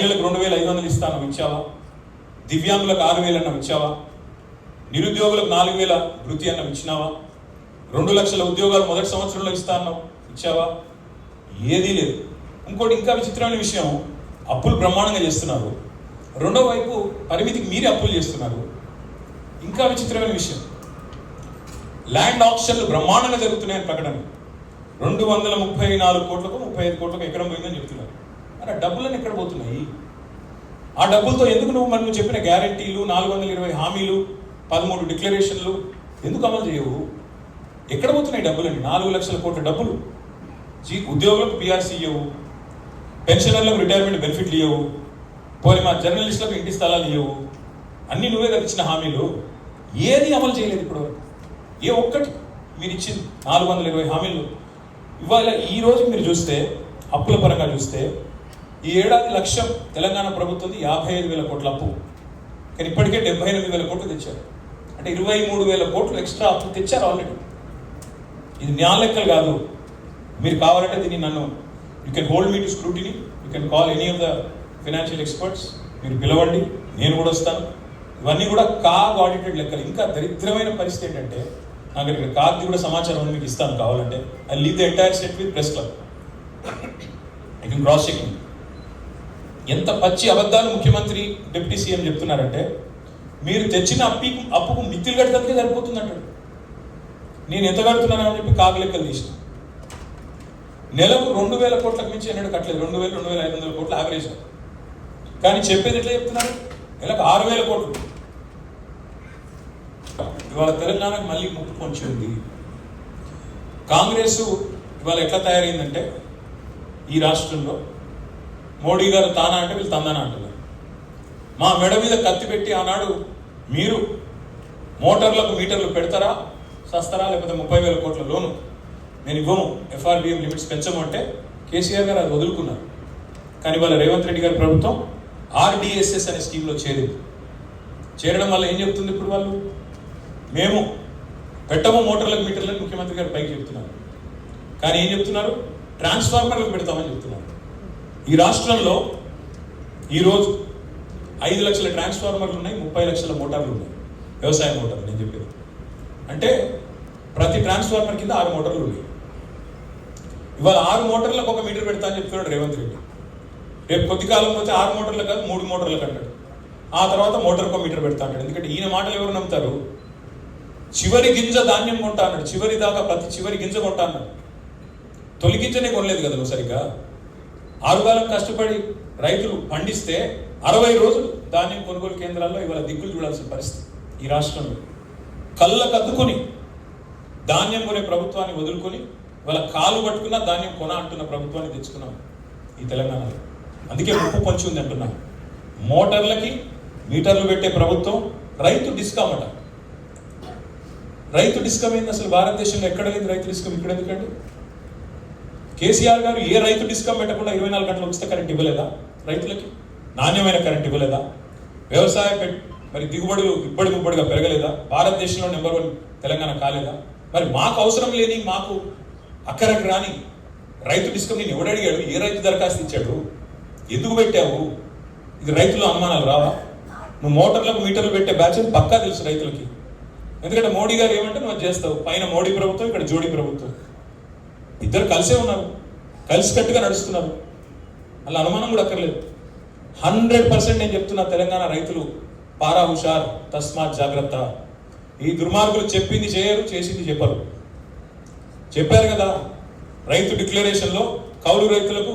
మహిళలకు 2,500 ఇస్తాను ఇచ్చావా? దివ్యాంగులకు 6,000 అన్నం ఇచ్చావా? నిరుద్యోగులకు 4,000 వృత్తి అన్నం ఇచ్చినావా? 2 లక్షల ఉద్యోగాలు మొదటి సంవత్సరంలో ఇస్తాను ఇచ్చావా? ఏదీ లేదు. ఇంకోటి ఇంకా విచిత్రమైన విషయం, అప్పులు బ్రహ్మాండంగా చేస్తున్నారు, రెండో వైపు పరిమితికి మీరే అప్పులు చేస్తున్నారు. ఇంకా విచిత్రమైన విషయం, ల్యాండ్ ఆప్షన్లు బ్రహ్మాండంగా జరుగుతున్నాయని ప్రకటన. 234 కోట్లకు 35 కోట్లకు ఎకరం పోయిందని చెప్తున్నారు. మరి ఆ డబ్బులను ఎక్కడ పోతున్నాయి? ఆ డబ్బులతో ఎందుకు నువ్వు చెప్పిన గ్యారెంటీలు, 420 హామీలు, 13 డిక్లరేషన్లు ఎందుకు అమలు చేయవు? ఎక్కడ పోతున్నాయి డబ్బులని? 4 లక్షల కోట్ల డబ్బులు. ఉద్యోగులకు పిఆర్సీ ఇవ్వవు, పెన్షనర్లకు రిటైర్మెంట్ బెనిఫిట్లు ఇవ్వవు, పోనీ మా జర్నలిస్టులకు ఇంటి స్థలాలు ఇవ్వవు. అన్నీ నువ్వే కదా ఇచ్చిన హామీలు, ఏది అమలు చేయలేదు ఇప్పటివరకు. ఏ ఒక్కటి మీరు ఇచ్చింది 420 హామీలు. ఇవాళ ఈ రోజు మీరు చూస్తే, అప్పుల పరంగా చూస్తే, ఈ ఏడాది లక్ష్యం తెలంగాణ ప్రభుత్వంది 55,000 కోట్ల అప్పు, కానీ ఇప్పటికే 78,000 కోట్లు తెచ్చారు. అంటే 23,000 కోట్లు ఎక్స్ట్రా అప్పు తెచ్చారు ఆల్రెడీ. ఇది న్యాయ లెక్కలు కాదు. మీరు కావాలంటే దీన్ని you can hold me to scrutiny, you can call any of the financial experts, మీరు పిలవండి, నేను కూడా వస్తాను. ఇవన్నీ కూడా కాగ్ ఆడిటెడ్ లెక్కలు. ఇంకా దరిద్రమైన పరిస్థితి ఏంటంటే, నాకు ఇక్కడ కాగ్ది కూడా సమాచారం మీకు ఇస్తాను కావాలంటే. I leave the entire set with press club, I can cross checking. ఎంత పచ్చి అబద్ధాలు ముఖ్యమంత్రి, డిప్యూటీ సీఎం చెప్తున్నారంటే, మీరు తెచ్చిన అప్పుకు మిత్తులు కట్టడానికి సరిపోతుంది అంటాడు. నేను ఎంత కడుతున్నాను అని చెప్పి కాగు లెక్కలు తీసిన. నెలకు 2,000 కోట్లకు మించి ఎన్నడూ కట్టలేదు. 2,000, 2,500 కోట్లు యావరేజ్. కానీ చెప్పేది ఎట్లా చెప్తున్నారు? నెలకు 6,000 కోట్లు. ఇవాళ తెలంగాణకు మళ్ళీ ముప్పు పొంచి ఉంది. కాంగ్రెస్ ఇవాళ ఎట్లా తయారైందంటే, ఈ రాష్ట్రంలో మోడీ గారు తానా అంటే వీళ్ళు తందానా అంటున్నారు. మా మెడ మీద కత్తి పెట్టి ఆనాడు మీరు మోటార్లకు మీటర్లు పెడతారా, సస్తారా, లేకపోతే 30,000 కోట్ల లోను నేను ఇవ్వము, FRBM లిమిట్స్ పెంచము అంటే కేసీఆర్ గారు అది వదులుకున్నారు. కానీ వాళ్ళ రేవంత్ రెడ్డి గారి ప్రభుత్వం RDSS అనే స్కీమ్లో చేరడం వల్ల ఏం చెప్తుంది ఇప్పుడు వాళ్ళు? మేము పెట్టము మోటార్లకు మీటర్లకు ముఖ్యమంత్రి గారు పైకి చెప్తున్నారు. కానీ ఏం చెప్తున్నారు? ట్రాన్స్ఫార్మర్లకు పెడతామని చెప్తున్నారు. ఈ రాష్ట్రంలో ఈరోజు 5 లక్షల ట్రాన్స్ఫార్మర్లు ఉన్నాయి, 30 లక్షల మోటార్లు ఉన్నాయి, వ్యవసాయ మోటార్లు. నేను చెప్పేది అంటే ప్రతి ట్రాన్స్ఫార్మర్ కింద 6 మోటార్లు ఉన్నాయి. ఇవాళ 6 మోటార్లకు 1 మీటర్ పెడతా అని చెప్తున్నాడు రేవంత్ రెడ్డి. రేపు కొద్ది కాలం పోతే 6 మోటార్లు కాదు 3 మోటార్లకు అంటాడు. ఆ తర్వాత మోటార్కు 1 మీటర్ పెడతా అంటాడు. ఎందుకంటే ఈయన మాటలు ఎవరు నమ్ముతారు? చివరి గింజ ధాన్యం కొంటా అన్నాడు, చివరి దాకా ప్రతి చివరి గింజ కొంటా అన్నాడు. తొలి గింజనే కొనలేదు కదా నువ్వు సరిగ్గా. 6 కాలం కష్టపడి రైతులు పండిస్తే 60 రోజులు ధాన్యం కొనుగోలు కేంద్రాల్లో ఇవాళ దిక్కులు చూడాల్సిన పరిస్థితి. ఈ రాష్ట్రంలో కళ్ళకద్దుకొని ధాన్యం కొనే ప్రభుత్వాన్ని వదులుకొని ఇవాళ కాలు పట్టుకున్న ధాన్యం కొన అంటున్న ప్రభుత్వాన్ని తెచ్చుకున్నాం ఈ తెలంగాణలో. అందుకే ముప్పు పొంచి ఉంది అంటున్నాం. మోటార్లకి మీటర్లు పెట్టే ప్రభుత్వం, రైతు డిస్కమ్ అట. రైతు డిస్కమ్ ఏంది అసలు? భారతదేశంలో ఎక్కడ లేదు రైతు డిస్కమ్, ఇక్కడ ఎందుకండి? కేసీఆర్ గారు ఏ రైతు డిస్కమ్ పెట్టకుండా 24 గంటల ఉచిత కరెంట్ ఇవ్వలేదా? రైతులకి నాణ్యమైన కరెంట్ ఇవ్వలేదా? వ్యవసాయ మరి దిగుబడులు ఇబ్బడిగా పెరగలేదా? భారతదేశంలో నెంబర్ 1 తెలంగాణ కాలేదా? మరి మాకు అవసరం లేని, మాకు అక్కరకు రాని రైతు డిస్కమ్ నేను ఎవడు అడిగాడు? ఏ రైతు దరఖాస్తు ఇచ్చాడు? ఎందుకు పెట్టావు? ఇది రైతుల్లో అనుమానాలు రావా? నువ్వు మోటార్లకు మీటర్లు పెట్టే బ్యాచ్ పక్కా తెలుసు రైతులకి. ఎందుకంటే మోడీ గారు ఏమంటే నువ్వు చేస్తావు. పైన మోడీ ప్రభుత్వం, ఇక్కడ జోడీ ప్రభుత్వం, ఇద్దరు కలిసే ఉన్నారు, కలిసికట్టుగా నడుస్తున్నారు. అలా అనుమానం కూడా అక్కర్లేదు. 100% నేను చెప్తున్నా, తెలంగాణ రైతులు పారా హుషార్, తస్మాత్ జాగ్రత్త. ఈ దుర్మార్గులు చెప్పింది చేయరు, చేసింది చెప్పరు. చెప్పారు కదా రైతు డిక్లరేషన్లో కౌలు రైతులకు